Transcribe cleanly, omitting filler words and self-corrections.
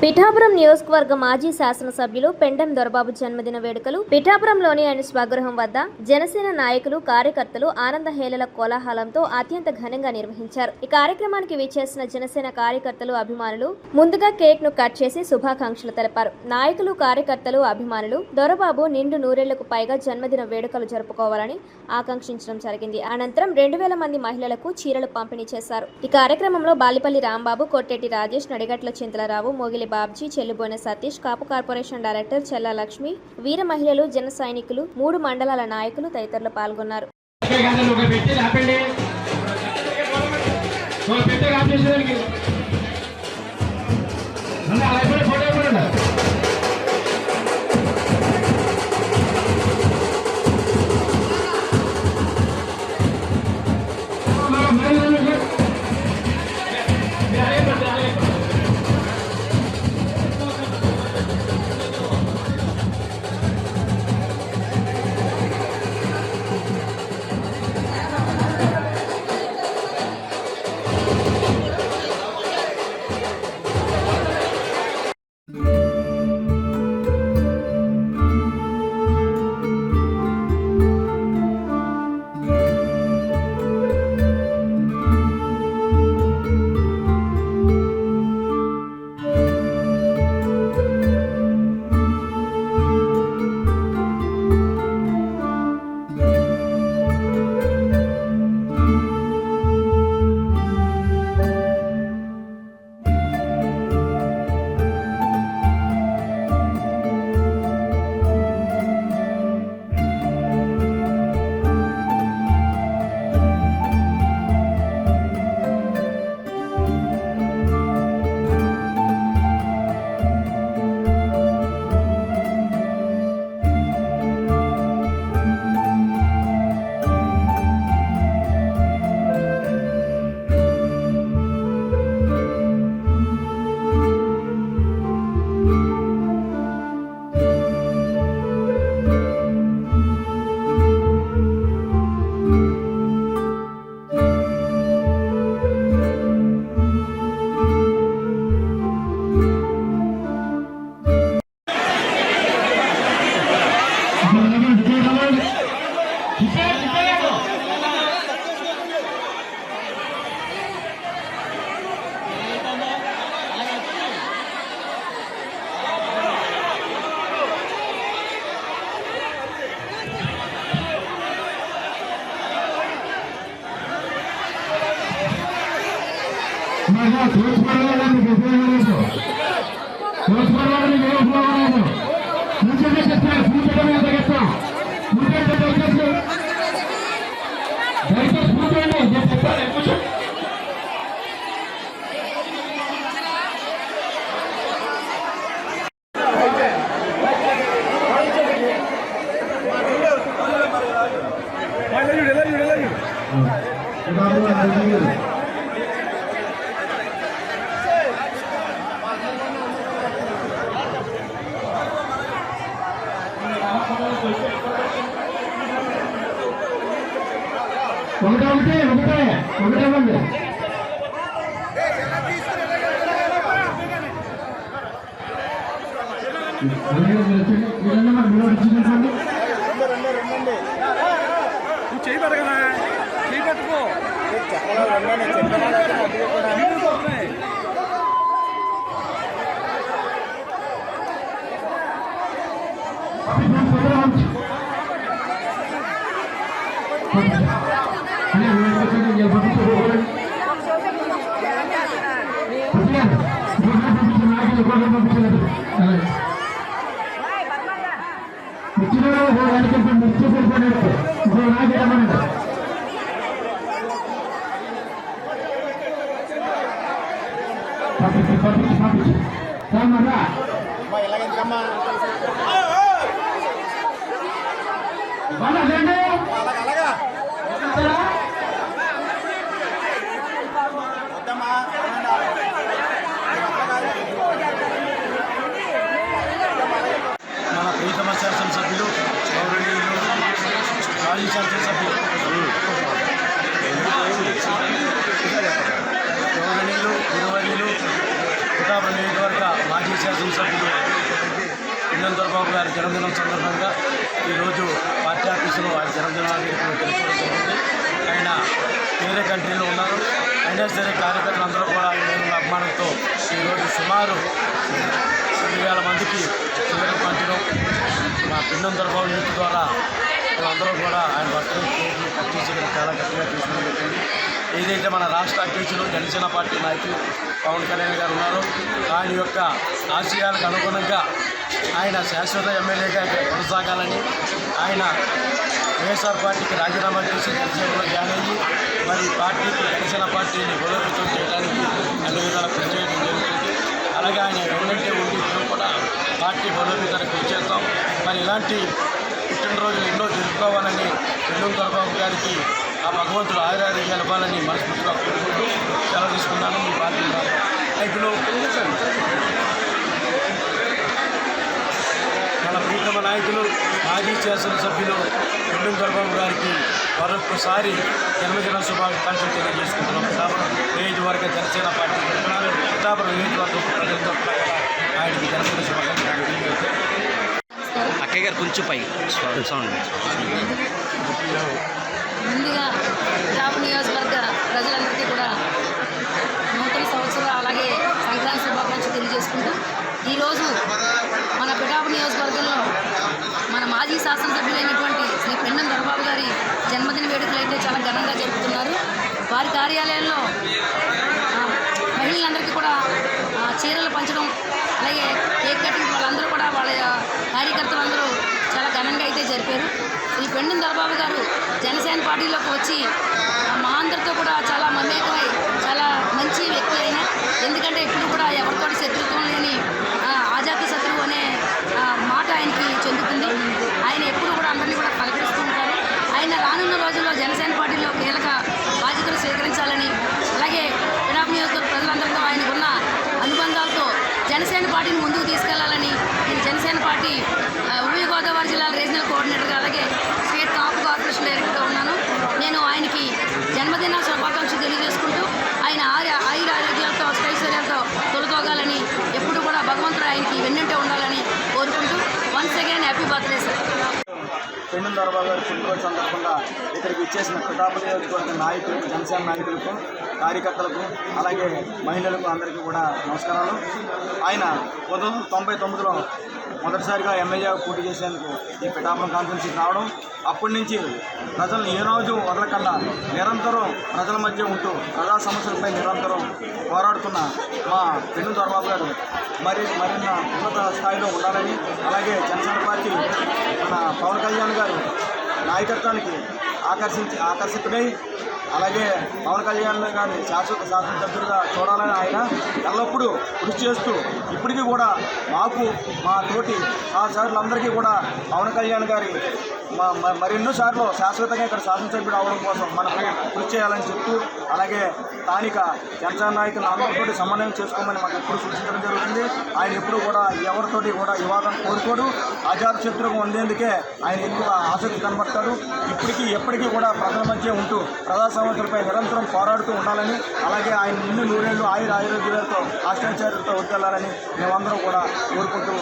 పిఠాపురం నియోజకవర్గ మాజీ శాసనసభ్యులు పెండెం దొరబాబు జన్మదిన వేడుకలు పిఠాపురంలోని ఆయన స్వగృహం వద్ద జనసేన నాయకులు కార్యకర్తలు ఆనందహేళల కోలాహలంతో అత్యంత ఘనంగా నిర్వహించారు. ఈ కార్యక్రమానికి విచ్చేసిన జనసేన కార్యకర్తలు అభిమానులు ముందుగా కేక్ ను కట్ చేసి శుభాకాంక్షలు తెలిపారు. నాయకులు కార్యకర్తలు అభిమానులు దొరబాబు నిండు నూరేళ్లకు పైగా జన్మదిన వేడుకలు జరుపుకోవాలని ఆకాంక్షించడం జరిగింది. అనంతరం 2000 మంది మహిళలకు చీరలు పంపిణీ చేశారు. ఈ కార్యక్రమంలో బాలిపల్లి రాంబాబు, కొట్టేటి రాజేష్, నడిగట్ల చింతలరావు, మోగిలి బాబ్జీ, చెల్లుబోనె సతీష్, కాపు కార్పొరేషన్ డైరెక్టర్ చెల్లా లక్ష్మి, వీర మహిళలు, జన సైనికులు, 3 మండలాల నాయకులు తదితరులు పాల్గొన్నారు. శాసనసభ్యులు మాజీ శాసనసభ్యులు గౌరవనీయులు పిఠాపురం నియోజకవర్గ మాజీ జన్మదినం సందర్భంగా ఈరోజు పార్టీ ఆఫీసులో ఆయన జన్మదినాన్ని తెలుసుకోవడం జరిగింది. ఆయన వేరే కంట్రీలో ఉన్నారు. అయినా సరే కార్యకర్తలందరూ కూడా ఆయన అభిమానంతో ఈరోజు సుమారు 10,000 మందికి చివరి పంచడం మా పిండం దొరబాబు యూత్ ద్వారా అందరూ కూడా ఆయన బర్త్డే కేకులు కట్ చేసి చాలా గట్టిగా తీసుకోవడం జరిగింది. ఏదైతే మన రాష్ట్ర అధ్యక్షులు జనసేన పార్టీ నాయకులు పవన్ కళ్యాణ్ గారు ఉన్నారో ఆయన యొక్క ఆశయాలకు అనుగుణంగా ఆయన శాశ్వత ఎమ్మెల్యేగా కొనసాగాలని ఆయన వైఎస్ఆర్ పార్టీకి రాజీనామా చేసి జనసేనలో జాయిన్ అయ్యి మరి పార్టీకి జనసేన పార్టీని బలోపేతం చేయడానికి అన్ని విధాలు కృషి చేయడం జరుగుతుంది. అలాగే ఆయన వెన్నంటే ఉండి మేము కూడా పార్టీ బలోపేతానికి కృషి చేస్తాం. మరి ఇలాంటి పుట్టినరోజులు ఎన్నో జరుపుకోవాలని పిండం దొరబాబు గారికి ఆ భగవంతుడు ఆయురారోగ్యాలు ఇవ్వాలని మనస్ఫూర్తిగా కోరుకుంటూ సెలవు తీసుకున్నాను. మీ పార్టీ నాయకులు మన ప్రీతమ నాయకులు మాజీ శాసనసభ్యులు పిండం దొరబాబు గారికి మరొకసారి జన్మదిన శుభాకాంక్షలు తెలియజేసుకుంటున్నాం. పిఠాపురం నియోజకవర్గ జనసేన పార్టీ పిఠాపురం నియోజకవర్గ ప్రజలతో ఆయనకి జన్మదిన శుభాకాంక్షలు తెలియజేస్తాం. అక్కయ్య గారు కొంచెం పై సౌండ్. ముందుగా పిఠాపురం నియోజకవర్గ ప్రజలందరికీ కూడా నూతన సంవత్సరం అలాగే సంక్రాంతి శుభాకాంక్షలు తెలియజేసుకుంటూ ఈరోజు మన పిఠాపురం నియోజకవర్గంలో మన మాజీ శాసనసభ్యులైనటువంటి శ్రీ పిండం దొరబాబు గారి జన్మదిన వేడుకలు అయితే చాలా ఘనంగా జరుపుతున్నారు. వారి కార్యాలయంలో మహిళలందరికీ కూడా చీరలు పంచడం అలాగే కేక్ కటింగ్ వాళ్ళందరూ కూడా వాళ్ళ కార్యకర్తలందరూ చాలా ఘనంగా అయితే జరిపారు. ఈ పిండం దొరబాబు గారు జనసేన పార్టీలోకి వచ్చి మా అందరితో కూడా చాలా మమేకమై చాలా మంచి వ్యక్తి అయిన, ఎందుకంటే ఇప్పుడు కూడా ఎవరితో శత్రుత్వం లేని ఆజాత శత్రువు అనే మాట ఆయనకి చెందుతుంది. ఆయన ఎప్పుడు కూడా అందరినీ కూడా పలకరిస్తూ ఉంటారు. ఆయన రానున్న రోజుల్లో జనసేన పార్టీలో కీలక బాధ్యతలు స్వీకరించాలని అలాగే పిఠాపురం నియోజకవర్గ ప్రజలందరితో ఆయనకున్న అనుబంధాలతో జనసేన పార్టీని ముందుకు తీసుకెళ్లాలని నేను జనసేన పార్టీ ఉభయ గోదావరి జిల్లాల రీజనల్ కోఆర్డినేటర్గా అలాగే స్టేట్ కాపు కార్పొరేషన్ డైరెక్టర్గా ఉన్నాను. నేను ఆయనకి జన్మదిన శుభాకాంక్షలు తెలియజేసుకుంటూ ఆయన ఆరోగ్యాలతో ఐశ్వర్యాలతో తొలతోగాలని ఎప్పుడు కూడా భగవంతుడు ఆయనకి వెన్నంటే ఉండాలని కోరుకుంటూ once again happy birthday sir. పిండం దొరబాబు గారి పుట్టినరోజు సందర్భంగా ఇక్కడికి ఇచ్చేసిన పిఠాపురం నియోజకవర్గ నాయకులకు, జనసేన నాయకులకు, కార్యకర్తలకు అలాగే మహిళలకు అందరికీ కూడా నమస్కారాలు. ఆయన 1999లో మొదటిసారిగా ఎమ్మెల్యేగా పోటీ చేసేందుకు ఈ పిఠాపురం కాన్స్టిట్యున్సీకి రావడం, అప్పటి నుంచి ప్రజలను ఏ రోజు వదలకుండా నిరంతరం ప్రజల మధ్య ఉంటూ ప్రజా సమస్యలపై నిరంతరం పోరాడుతున్న మా పిండం దొరబాబు గారు మరిన్న ఉన్నత స్థాయిలో ఉండాలని, అలాగే జనసేన పార్టీ మన పవన్ కళ్యాణ్ గారు నాయకత్వానికి ఆకర్షితుడై అలాగే పవన్ కళ్యాణ్ గారిని శాశ్వత శాసనసభ్యులుగా చూడాలని ఆయన ఎల్లప్పుడూ కృషి చేస్తూ ఇప్పటికీ కూడా మాకు మా తోటి సహచరులందరికీ కూడా పవన్ కళ్యాణ్ గారి మరెన్నోసార్లు శాశ్వతంగా ఇక్కడ శాసనసభ్యుడు అవడం కోసం మనం కృషి చేయాలని చెప్తూ అలాగే స్థానిక జనసేన నాయకులు అందరితోటి సమన్వయం చేసుకోమని మాకు ఎప్పుడు సూచించడం జరుగుతుంది. ఆయన ఎప్పుడు కూడా ఎవరితోటి కూడా వివాదం కోరుకోడు, అజాతశత్రువుగా ఉండేందుకే ఆయన ఎక్కువ ఆసక్తి కనబడతాడు. ఇప్పటికీ ఎప్పటికీ కూడా ప్రజల మధ్య ఉంటూ ప్రజా సమస్యలపై నిరంతరం పోరాడుతూ ఉండాలని, అలాగే ఆయన నిండు నూరేళ్లు ఆయురారోగ్యాలతో ఆశ్చర్యాలతో వద్దెళ్లాలని మేమందరం కూడా కోరుకుంటూ